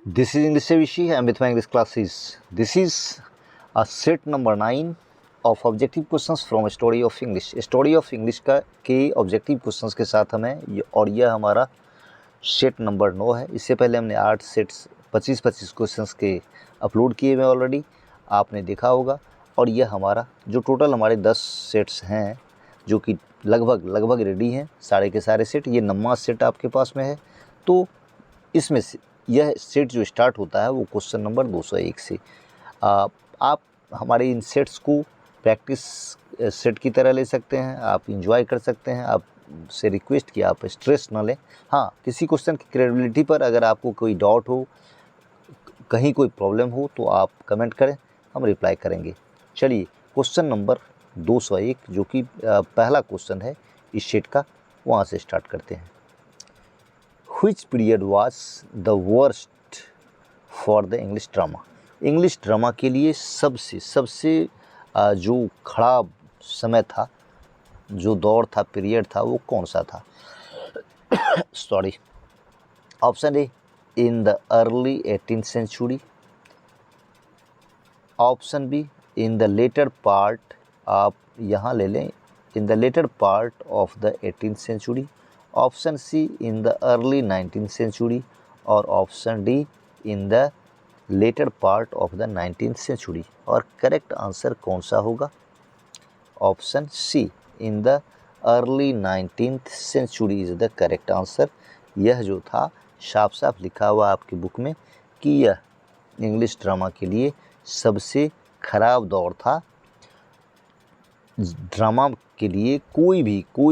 This is English Sevishi. I am with my English classes. This is a set number 9 of objective questions from Story of English. Story of English का के objective questions के साथ हमें और यह हमारा set number 9 है। इससे पहले हमने 8 सेट्स 25-25 क्वेश्चंस के अपलोड किए हुए ऑलरेडी, आपने देखा होगा। और यह हमारा जो टोटल हमारे 10 सेट्स हैं जो कि लगभग रेडी हैं, सारे के सारे सेट। ये 9वां सेट आपके पास में है। तो इसमें से यह सेट जो स्टार्ट होता है वो क्वेश्चन नंबर 201 से। आप हमारे इन सेट्स को प्रैक्टिस सेट की तरह ले सकते हैं, आप इंजॉय कर सकते हैं। आप से रिक्वेस्ट कि आप स्ट्रेस ना लें। हाँ, किसी क्वेश्चन की क्रेडिबिलिटी पर अगर आपको कोई डाउट हो, कहीं कोई प्रॉब्लम हो, तो आप कमेंट करें, हम रिप्लाई करेंगे। चलिए क्वेश्चन नंबर 201 जो कि पहला क्वेश्चन है इस सेट का, वहाँ से स्टार्ट करते हैं। Which period was the worst for the English drama? English drama के लिए सबसे जो खराब समय था, जो दौर था, पीरियड था, वो कौन सा था? Sorry. Option A, in the early 18th century. Option B, in the latter part, आप यहाँ ले लें, in the latter part of the 18th century. Option C, in the early 19th century. और option D, in the latter part of the 19th century. और correct answer कौन सा होगा? Option C, in the early 19th century is the correct answer. यह जो था साफ लिखा हुआ आपकी बुक में कि यह इंग्लिश ड्रामा के लिए सबसे खराब दौर था। ड्रामा के लिए कोई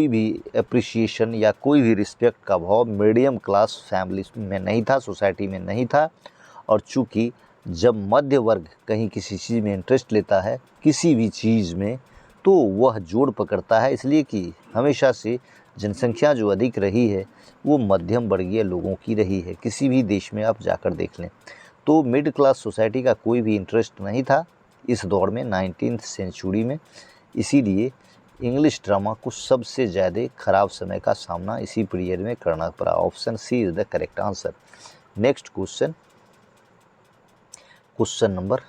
भी एप्रिसिएशन या कोई भी रिस्पेक्ट का भाव मीडियम क्लास फैमिली में नहीं था, सोसाइटी में नहीं था। और चूँकि जब मध्य वर्ग कहीं किसी चीज़ में इंटरेस्ट लेता है, किसी भी चीज़ में, तो वह जोड़ पकड़ता है, इसलिए कि हमेशा से जनसंख्या जो अधिक रही है वो मध्यम वर्गीय लोगों की रही है। किसी भी देश में आप जाकर देख लें, तो मिडिल क्लास सोसाइटी का कोई भी इंटरेस्ट नहीं था इस दौर में, 19th सेंचुरी में। इसीलिए इंग्लिश ड्रामा को सबसे ज़्यादा खराब समय का सामना इसी पीरियड में करना पड़ा। Option C is the correct answer. Next question, question number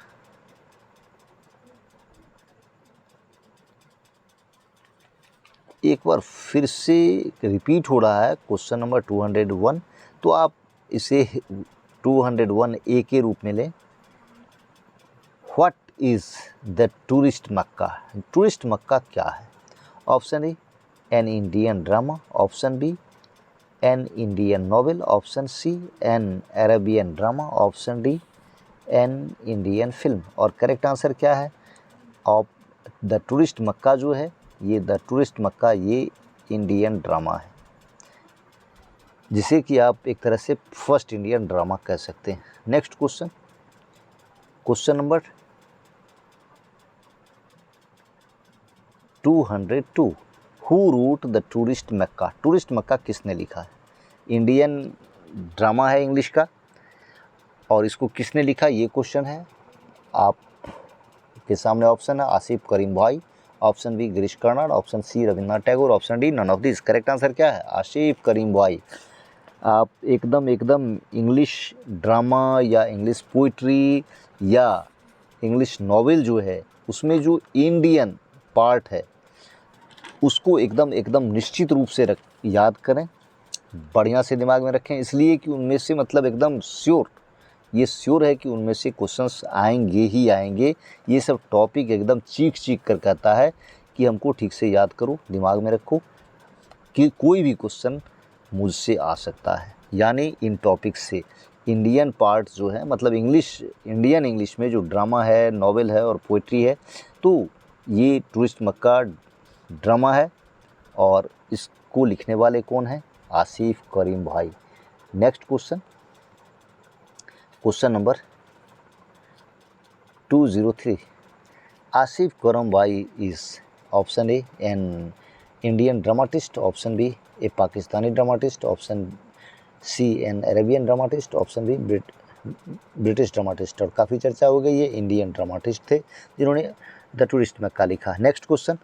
एक बार फिर से रिपीट हो रहा है, क्वेश्चन नंबर 201। तो आप इसे 201A के रूप में लें। What is the tourist Mecca? Tourist Mecca क्या है? Option A, an Indian drama. Option B, an Indian novel. Option C, an Arabian drama. Option D, an Indian film. और करेक्ट आंसर क्या है? ऑफ द टूरिस्ट मक्का जो है, ये the tourist मक्का ये Indian drama है, जिसे कि आप एक तरह से फर्स्ट इंडियन ड्रामा कह सकते हैं। Next question, question number 202। Who wrote the tourist Mecca? Tourist Mecca किसने लिखा है? इंडियन ड्रामा है इंग्लिश का, और इसको किसने लिखा ये क्वेश्चन है। आप के सामने ऑप्शन है आसिफ करीम भाई। Option B, Girish Karnad. Option C, Rabindranath Tagore. Option D, none of this. Correct answer क्या है? आसिफ करीम भाई। आप एकदम इंग्लिश ड्रामा या इंग्लिश पोइट्री या इंग्लिश नॉवेल जो है, उसमें जो इंडियन पार्ट है उसको एकदम निश्चित रूप से याद करें, बढ़िया से दिमाग में रखें, इसलिए कि उनमें से मतलब एकदम श्योर है कि उनमें से क्वेश्चंस आएंगे ही आएंगे। ये सब टॉपिक एकदम चीख कर कहता है कि हमको ठीक से याद करो, दिमाग में रखो कि कोई भी क्वेश्चन मुझसे आ सकता है। यानी इन टॉपिक से इंडियन पार्ट जो है, मतलब इंडियन इंग्लिश में जो ड्रामा है, नॉवेल है और पोइट्री है, तो ये टूरिस्ट मक्का ड्रामा है। और इसको लिखने वाले कौन हैं? आसिफ करीम भाई। Next question, question number 203। Asif करीम भाई is option A, an Indian dramatist. Option B, a Pakistani dramatist. Option C, an Arabian dramatist. Option B, British dramatist. और काफ़ी चर्चा हो गई, ये इंडियन ड्रामाटिस्ट थे जिन्होंने द टूरिस्ट मक्का लिखा। Next question,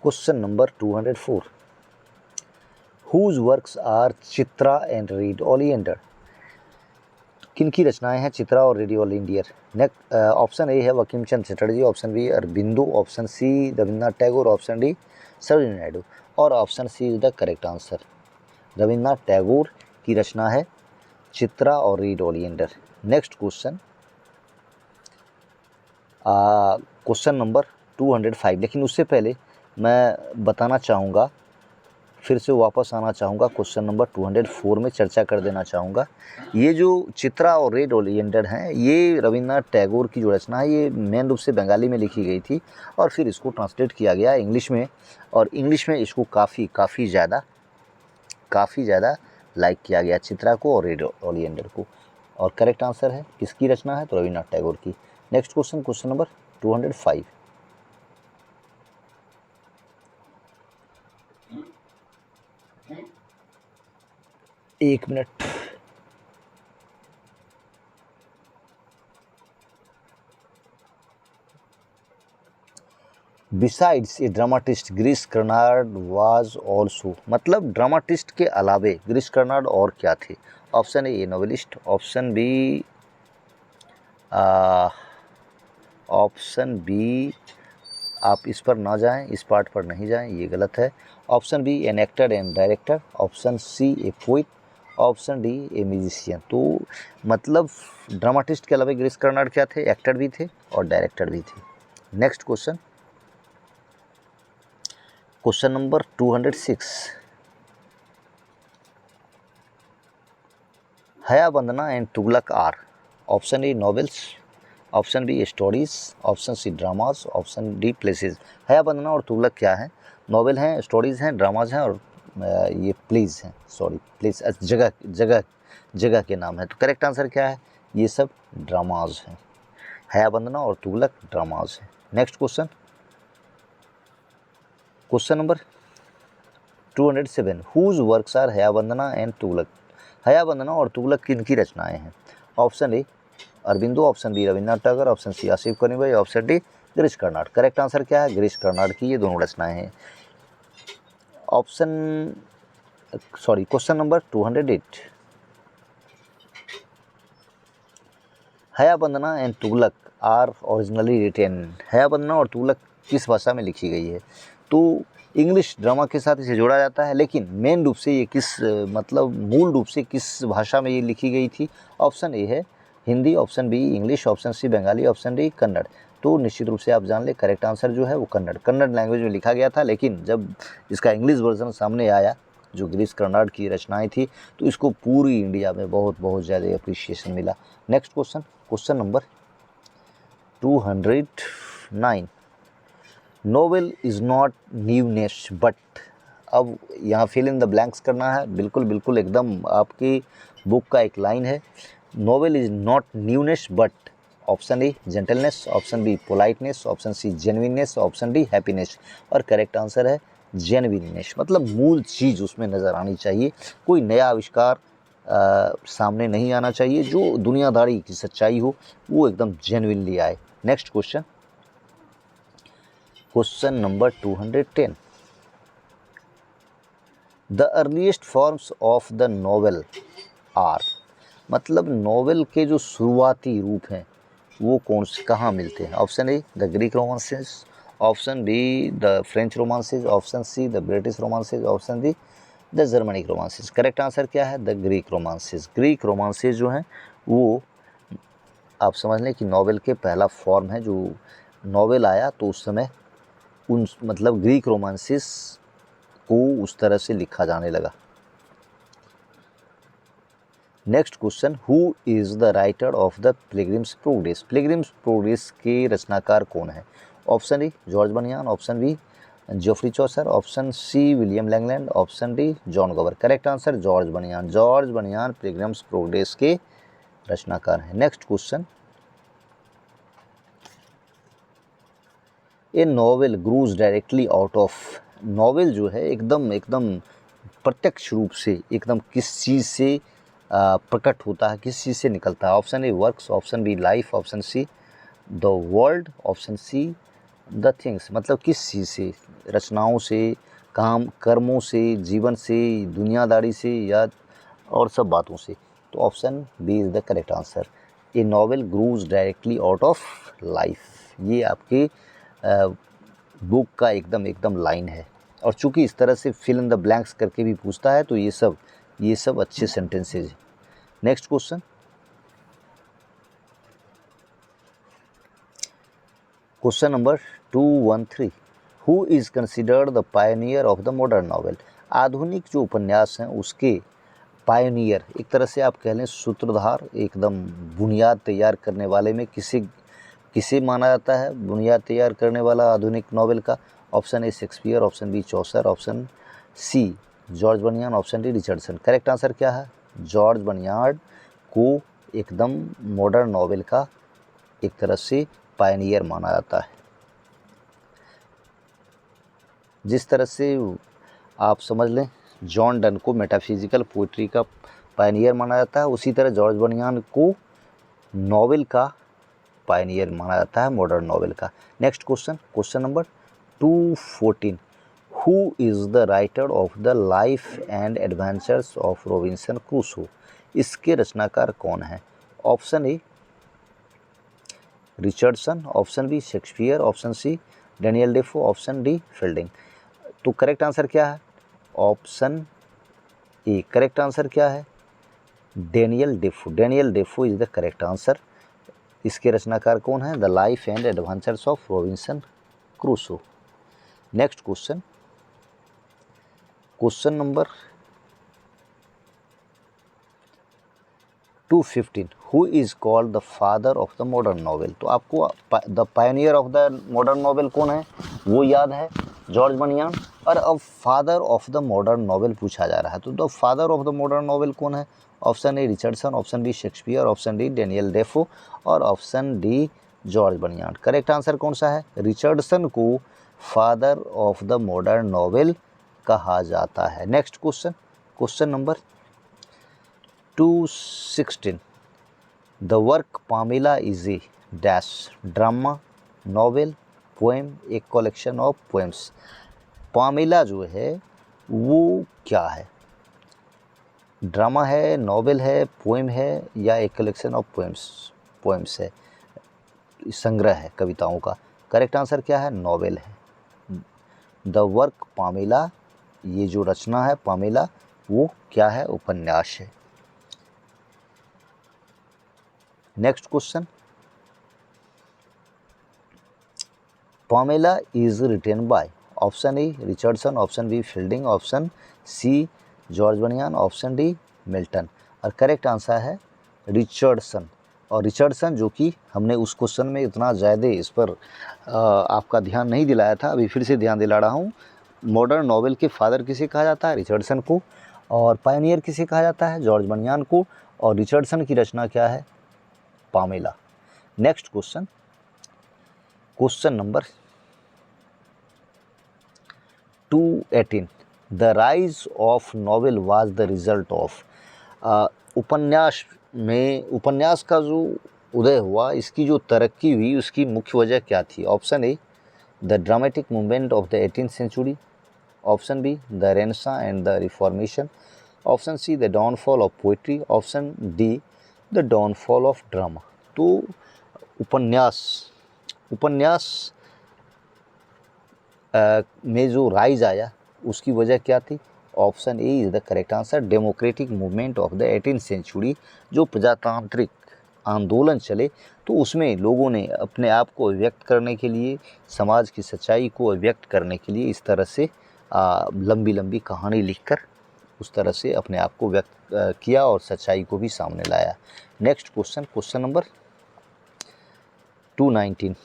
question number 204। Whose works are Chitra and red oleander? किन की रचनाएं हैं चित्रा और रेडियो इंडियर? नेक्स्ट ऑप्शन ए है Bankim Chandra Chatterjee, option B Aurobindo, option C Rabindranath Tagore, option D Sarojini Naidu और option C is the correct answer. Rabindranath Tagore की रचना है चित्रा और red oleander. Next question, question number 205। लेकिन उससे पहले मैं बताना चाहूँगा, फिर से वापस आना चाहूँगा क्वेश्चन नंबर 204 में चर्चा कर देना चाहूँगा। ये जो चित्रा और रेड ओलियंडर हैं, ये रविन्द्रनाथ टैगोर की जो रचना है, ये मेन रूप से बंगाली में लिखी गई थी और फिर इसको ट्रांसलेट किया गया इंग्लिश में, और इंग्लिश में इसको काफ़ी ज़्यादा लाइक किया गया, चित्रा को और रेड ओलियंडर को। और करेक्ट आंसर है किसकी रचना है? तो रविन्द्रनाथ टैगोर की। Next question, question number 205। एक minute, besides a dramatist Girish Karnad was also, मतलब ड्रामाटिस्ट के अलावे गिरीश कर्नाड और क्या थे? Option A novelist, option B आप इस पर ना जाएं, इस पार्ट पर नहीं जाएं, ये गलत है। Option B an actor and director, option C a poet, option D a musician. तो मतलब ड्रामाटिस्ट के अलावा गिरीश कर्नाड क्या थे? एक्टर भी थे और डायरेक्टर भी थे। Next question, question number 206। Hayavadana and Tughlaq are, option A novels, option B stories, option C dramas, option D places. Hayavadana और तुगलक क्या है? नॉवेल हैं, स्टोरीज़ हैं, ड्रामाज हैं और ये प्लेस हैं, सॉरी प्लेस जगह के नाम है। तो करेक्ट आंसर क्या है? ये सब ड्रामाज हैं। हया बंदना और तुगलक ड्रामाज हैं। Next question, question number 207। Whose works are Hayavadana and Tughlaq? हया बंदना और तुगलक किन की रचनाएं हैं? Option A Aurobindo, option B Rabindranath Tagore, option C Asif Currimbhoy, option D Girish Karnad. Correct answer क्या है? गिरीश कर्नाड की ये दोनों रचनाएं हैं। Question number 208। Hayavadana and Tughlaq are originally written, Hayavadana और तुगलक किस भाषा में लिखी गई है? तो इंग्लिश ड्रामा के साथ इसे जोड़ा जाता है, लेकिन मेन रूप से ये मूल रूप से किस भाषा में ये लिखी गई थी? ऑप्शन ए है Hindi, option B English, option C Bengali, option D Kannada. तो निश्चित रूप से आप जान ले, करेक्ट आंसर जो है वो कन्नड़ लैंग्वेज में लिखा गया था, लेकिन जब इसका इंग्लिश वर्जन सामने आया जो गिरीश कर्नाड की रचनाएं थी, तो इसको पूरी इंडिया में बहुत ज़्यादा अप्रिसिएशन मिला। Next question, question number 209। Novel is not newness but, अब यहाँ फिल इन द ब्लैंक्स करना है, बिल्कुल एकदम आपकी बुक का एक लाइन है। Novel is not newness but, option A gentleness, option B politeness, option C genuineness, option D happiness. और करेक्ट आंसर है जेन्युइननेस, मतलब मूल चीज़ उसमें नज़र आनी चाहिए, कोई नया आविष्कार सामने नहीं आना चाहिए, जो दुनियादारी की सच्चाई हो वो एकदम जेन्युइनली आए। Next question, question number 210। The earliest forms of the novel are, मतलब नॉवेल के जो शुरुआती रूप हैं वो कौन से कहाँ मिलते हैं? Option A the Greek romances, option B the French romances, option C the British romances, option D the Germanic romances. Correct answer क्या है? The Greek romances. Greek romances जो हैं वो आप समझ लें कि नॉवेल के पहला फॉर्म है। जो नॉवेल आया तो उस समय मतलब ग्रीक रोमांसेस को उस तरह से लिखा जाने लगा। Next question, who is the writer of the Pilgrim's Progress? Pilgrim's Progress के रचनाकार कौन है? Option A George Bunyan, option B Geoffrey Chaucer, option C William Langland, option D John Gower. Correct answer George Bunyan Pilgrim's Progress के रचनाकार हैं। Next question, a novel grows directly out of, novel जो है एकदम प्रत्यक्ष रूप से एकदम किस चीज़ से प्रकट होता है, किस चीज़ से निकलता है? Option A works, option B life, option C the world, option C the things. मतलब किस चीज़ से? रचनाओं से, कर्मों से, जीवन से, दुनियादारी से, या और सब बातों से। तो option B is the correct answer. A novel grows directly out of life, ये आपके बुक का एकदम लाइन है। और चूंकि इस तरह से फिल इन द ब्लैंक्स करके भी पूछता है तो ये सब अच्छे सेंटेंसेज हैं। Next question, question number 213, who is considered the pioneer of the modern novel. आधुनिक जो उपन्यास हैं उसके पायनियर, एक तरह से आप कह लें सूत्रधार, एकदम बुनियाद तैयार करने वाले में किसे माना जाता है बुनियाद तैयार करने वाला आधुनिक नॉवेल का? Option A Shakespeare, option B Chaucer, option C George Bunyan, option D Richardson. Correct answer क्या है? जॉर्ज बर्नियार्ड को एकदम मॉडर्न नॉवेल का एक तरह से पायनियर माना जाता है। जिस तरह से आप समझ लें जॉन डन को मेटाफिजिकल पोइट्री का पायनियर माना जाता है, उसी तरह जॉर्ज बर्नियान को नॉवेल का पायनियर माना जाता है, मॉडर्न नॉवेल का। Next question, question number 214, who is the writer of the life and adventures of Robinson Crusoe. इसके रचनाकार कौन है? Option A Richardson, option B Shakespeare, option C Daniel Defoe, option D Fielding. तो correct answer क्या है? Option A, correct answer क्या है? Daniel Defoe. Daniel Defoe is the correct answer. इसके रचनाकार कौन है? The life and adventures of Robinson Crusoe. Next question, question number 215, who is called the father of the modern novel. तो आपको the pioneer of the modern novel कौन है वो याद है, जॉर्ज बर्नियान। और अब father of the modern novel पूछा जा रहा है, तो the father of the modern novel कौन है? Option A Richardson, option B Shakespeare, option D Daniel Defoe और option D George Bunyan. Correct answer कौन सा है? रिचर्डसन को father of the modern novel कहा जाता है। Next question, question number 216, the work Pamela is a dash, drama, novel, poem, एक collection of poems. Pamela जो है वो क्या है? ड्रामा है, नॉवेल है, पोएम है या एक कलेक्शन ऑफ पोएम्स है, संग्रह है कविताओं का? करेक्ट आंसर क्या है? नॉवेल है। द वर्क पामेला, ये जो रचना है पामेला वो क्या है? उपन्यास है। Next question, Pamela is written by, option A Richardson, option B Fielding, option C George Bunyan, option D Milton. और करेक्ट आंसर है रिचर्डसन। और रिचर्डसन जो कि हमने उस क्वेश्चन में इतना ज़्यादा इस पर आपका ध्यान नहीं दिलाया था, अभी फिर से ध्यान दिला रहा हूँ। मॉडर्न नॉवेल के फादर किसे कहा जाता है? रिचर्डसन को। और पायनियर किसे कहा जाता है? जॉर्ज बर्नियान को। और रिचर्डसन की रचना क्या है? Pamela. Next question, question number 218, the rise of novel was the result of. उपन्यास का जो उदय हुआ, इसकी जो तरक्की हुई, उसकी मुख्य वजह क्या थी? Option A the dramatic movement of the 18th century, option B the renaissance and the reformation, option C the downfall of poetry, option D the downfall of drama. तो उपन्यास में जो राइज आया उसकी वजह क्या थी? Option A is the correct answer, democratic movement of the 18th century. जो प्रजातांत्रिक आंदोलन चले तो उसमें लोगों ने अपने आप को व्यक्त करने के लिए, समाज की सच्चाई को व्यक्त करने के लिए इस तरह से लंबी लंबी कहानी लिखकर उस तरह से अपने आप को व्यक्त किया और सच्चाई को भी सामने लाया। Next question, question number 219,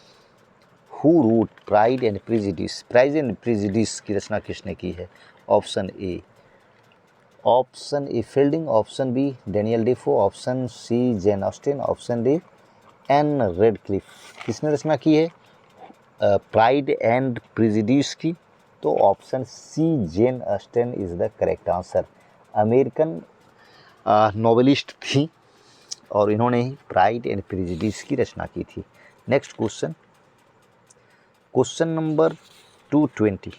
who wrote pride and prejudice. Pride and prejudice की रचना किसने की है? Option A Fielding, option B Daniel Defoe, option C Jane Austen, option D Ann Radcliffe. किसने रचना की है प्राइड एंड प्रेजुडिस की? तो option C Jane Austen is the correct answer. American novelist थी और इन्होंने ही प्राइड एंड प्रेजुडिस की रचना की थी। Next question, question number 220,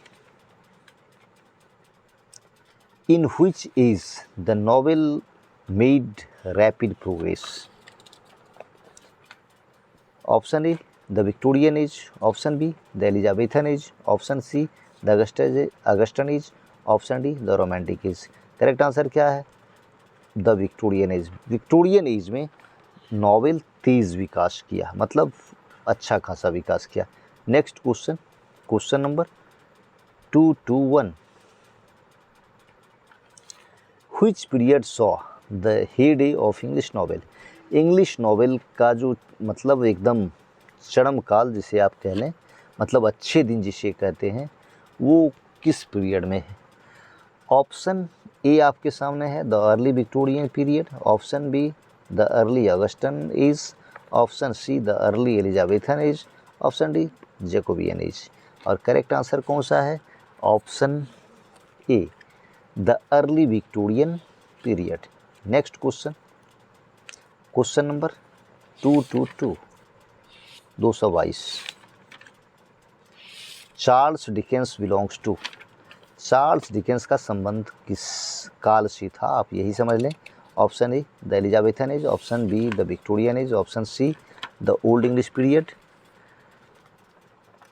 in which is the novel made rapid progress. Option A the Victorian age, option B the Elizabethan age, option C the Augustan age, option D the Romantic age. Correct answer क्या है? The Victorian age. Victorian age में novel तेज विकास किया, मतलब अच्छा खासा विकास किया। Next question, question number 221, which period saw the heyday of English novel. English novel का जो मतलब एकदम चरम काल जिसे आप कह लें, मतलब अच्छे दिन जिसे कहते हैं, वो किस पीरियड में है? ऑप्शन ए आपके सामने है the early Victorian period, option B the early Augustan age, option C the early Elizabethan age, option D Jacobean age. और करेक्ट आंसर कौन सा है? Option A the early Victorian period. Next question, question number 222, Charles Dickens belongs to. Charles Dickens का संबंध किस काल से था, आप यही समझ लें। Option A the Elizabethan age, option B the Victorian age, option C the old English period,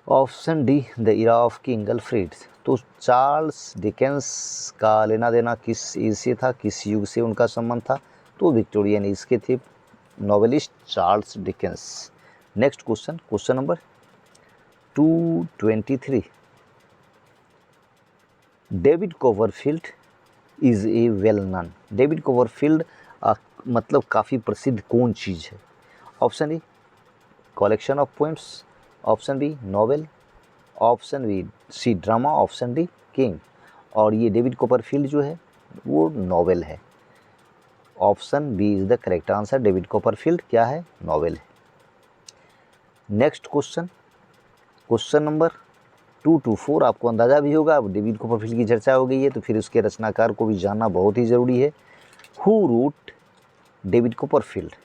option D the era of king Alfred. तो चार्ल्स डिकेंस का लेना देना किस एज से था, किस युग से उनका संबंध था? तो विक्टोरियन एज के थे novelist Charles Dickens. Next question, question number 223, David Copperfield is a well known. David Copperfield मतलब काफ़ी प्रसिद्ध कौन चीज़ है? Option A collection of poems, option B novel, option B C drama, option D king. और ये डेविड कॉपरफील्ड जो है वो नॉवेल है। Option B is the correct answer. David Copperfield क्या है? नॉवेल है। नेक्स्ट क्वेश्चन, क्वेश्चन नंबर 224, आपको अंदाज़ा भी होगा, अब डेविड कॉपरफील्ड की चर्चा हो गई है तो फिर उसके रचनाकार को भी जानना बहुत ही ज़रूरी है। Who wrote David Copperfield?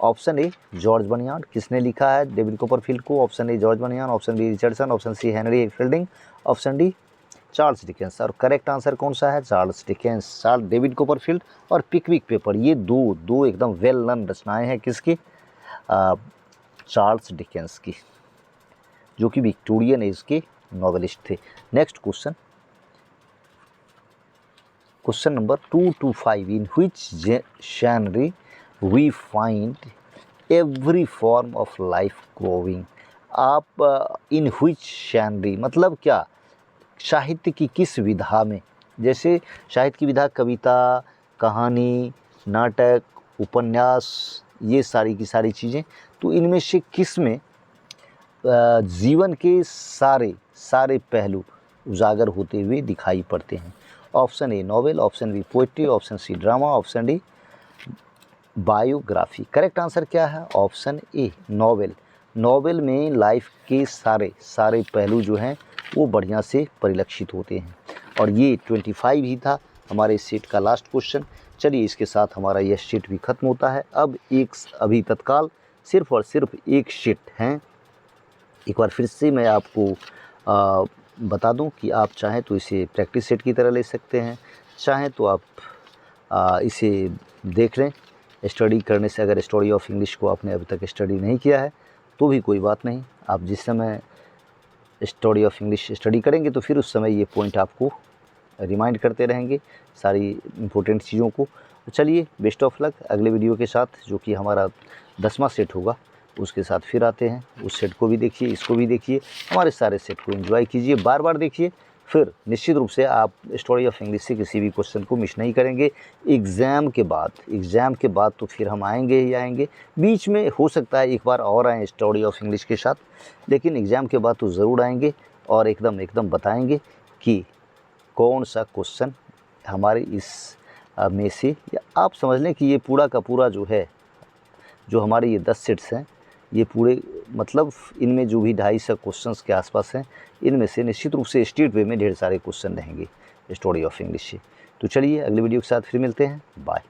Option A George Bunyan, किसने लिखा है डेविड कॉपरफील्ड को? Option A George Bunyan, option B Richardson, option C Henry Fielding, option D Charles Dickens. और करेक्ट आंसर कौन सा है? Charles Dickens. Charles David Copperfield और Pickwick paper, ये दो एकदम वेल नन रचनाएं हैं किसकी? चार्ल्स डिकेंस की, जो कि विक्टोरियन एज के नॉवेलिस्ट थे। Next question, question number 225, in which genre we find every form of life growing। आप इन which genre मतलब क्या? साहित्य की किस विधा में? जैसे साहित्य की विधा कविता, कहानी, नाटक, उपन्यास, ये सारी की सारी चीज़ें, तो इनमें से किस में जीवन के सारे पहलू उजागर होते हुए दिखाई पड़ते हैं? Option A novel, option B poetry, option C drama, option D biography. Correct answer क्या है? Option A novel. नॉवेल में लाइफ के सारे पहलू जो हैं वो बढ़िया से परिलक्षित होते हैं। और ये 25 ही था हमारे इस सेट का लास्ट क्वेश्चन। चलिए इसके साथ हमारा यह सेट भी ख़त्म होता है। अब अभी तत्काल सिर्फ और सिर्फ एक सेट हैं। एक बार फिर से मैं आपको बता दूं कि आप चाहें तो इसे प्रैक्टिस सेट की तरह ले सकते हैं, चाहें तो आप इसे देख लें स्टडी करने से। अगर स्टोरी ऑफ इंग्लिश को आपने अभी तक स्टडी नहीं किया है तो भी कोई बात नहीं, आप जिस समय स्टोरी ऑफ इंग्लिश स्टडी करेंगे तो फिर उस समय ये पॉइंट आपको रिमाइंड करते रहेंगे सारी इम्पोर्टेंट चीज़ों को। तो चलिए बेस्ट ऑफ लक। अगले वीडियो के साथ जो कि हमारा 10वां सेट होगा उसके साथ फिर आते हैं। उस सेट को भी देखिए, इसको भी देखिए, हमारे सारे सेट को एंजॉय कीजिए, बार बार देखिए, फिर निश्चित रूप से आप स्टोरी ऑफ इंग्लिश से किसी भी क्वेश्चन को मिस नहीं करेंगे। एग्ज़ाम के बाद तो फिर हम आएंगे ही आएंगे। बीच में हो सकता है एक बार और आएँ स्टोरी ऑफ इंग्लिश के साथ, लेकिन एग्ज़ाम के बाद तो ज़रूर आएंगे और एकदम बताएंगे कि कौन सा क्वेश्चन हमारे इस में से, या आप समझ लें कि ये पूरा का पूरा जो है, जो हमारे ये 10 सेट्स हैं, ये पूरे मतलब इनमें जो भी 250 क्वेश्चंस के आसपास हैं, इनमें से निश्चित रूप से स्टेट वे में ढेर सारे क्वेश्चन रहेंगे स्टोरी ऑफ इंग्लिश से। तो चलिए अगले वीडियो के साथ फिर मिलते हैं। बाय।